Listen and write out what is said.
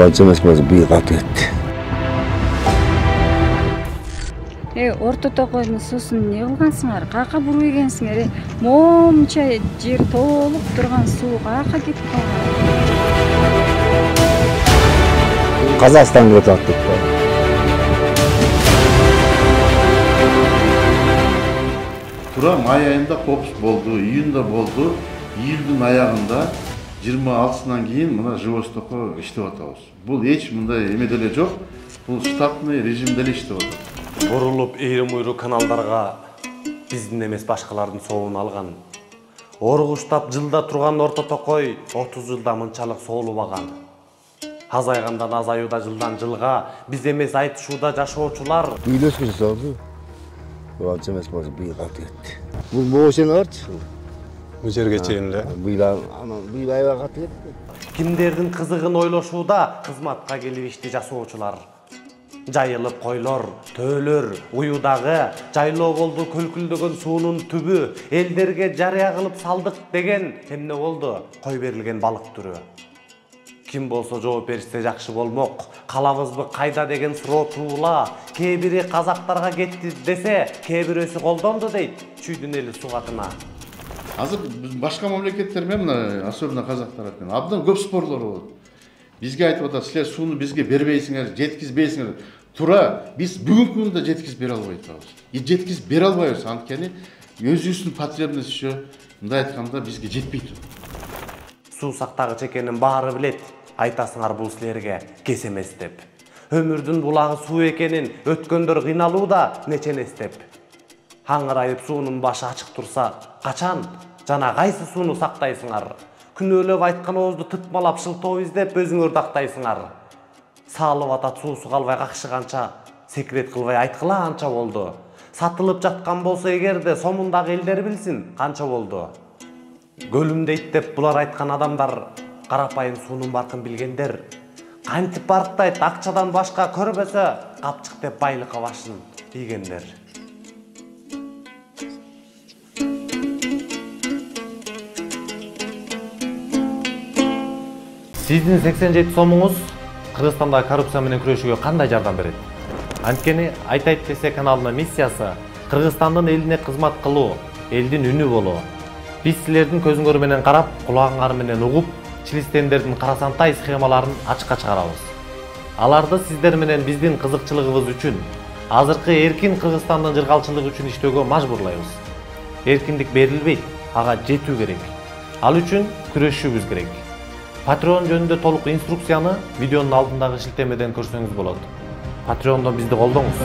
Ancha emas, bir qatı etdi. Orta Toqoyдун суусун не кылгансыңар? Кака буруп ийгенсиңер? Момча жер толуп турган суу кака кетип калган? Қазақстанга өтүп аттык. Тура май айында копс болду, июнда болду, июлдун аягында 26-сынан кийин мына Живостокко иштеп атабыз. Бул эч мындай эме деле жок. Бул штатный режимде эле иштеп атат. Бурулуп ийри-муйру каналдарга биздин эмес башкалардын соолун алган. Оргуштап жылда турган Орто Токой 30 жылда мынчалык соолубаган. Азайгандан азаюуда жылдан жылга биз эмес айтышууда жашоочулар. Үйлөшкү жасалды. Ancha emas, bir qatı etdi. Bu moşen arç. Bu жерге чейин эле. Bir ayva qatı etdi. Кимдердин кызыгын ойлошууда кызматка келип ишти жасоочулар. Жайылып койлор, төөлөр, уюдагы жайлоо болду көлкүлдөгөн суунун түбү элдерге жарыя кылып салдык деген эмне болду? Кой берилген балык түрү. Ким болсо жооп берсе жакшы болмок. Калабызбы кайда деген суроо туула. Кээ бири казактарга кетти десе, кээ бирөөсү колдонду дейт. Чүйдүн эли сугатына. Азыр башка мамлекеттер менен, особенно казактар менен абдан көп спорлор болот. Бизге айтып атат, силер сууну бизге бербейсиңер, жеткизбейсиңер. Тура биз бүгүнкү күндө жеткизип бере албай атабыз. Жеткизип бере албайбыз, анткени өзүбүздүн потребностью мындай айтканда бизге жетпей турат. Суу сактагыч экенин баары билет. Айтасыңар бул силерге кес эмес деп. Өмүрдүн булагы суу экенин өткөндөр кыйналууда неченес деп. Аңырайып суунун башы ачык турса, качан жана кайсы сууну сактайсыңар? Күнөөлөп айткан оозду тытмалап шылтоо издеп өзүңөр дактайсыңар. Саалып атат суусу калбай какшыганча, секрет кылбай айткыла анча болду. Сатылып жаткан болсо эгерде сомундагы элдер билсин канча болду. Көлүм дейт деп булар айткан адамдар карапайым суунун баркын билгендер. Кантип барктайт акчадан башка көрбөсө капчык деп байлыкка башын ийгендер. Сиздин 87 сомуңуз Кыргызстандагы коррупция менен күрөшүүгө кандай жардам берет? Анткени айтайт десе каналынын миссиясы Кыргызстандын элине кызмат кылуу, элдин үнү болуу. Биз силердин көзүңөр менен карап, кулагыңар менен угуп, чилистендердин карасантай схемаларын ачыкка чыгарабыз. Аларды сиздер менен биздин кызыкчылыгыбыз үчүн, азыркы эркин Кыргызстандын жыргалчылыгы үчүн иштөөгө мажбурлайбыз. Эркиндик берилбейт, ага жетүү керек. Ал үчүн күрөшүүбүз керек. Patreon жөнүндө толук инструкцияны видеонун алдындагы шилтемеден көрсөңүз болот. Patreon'дон бизди колдоңуз.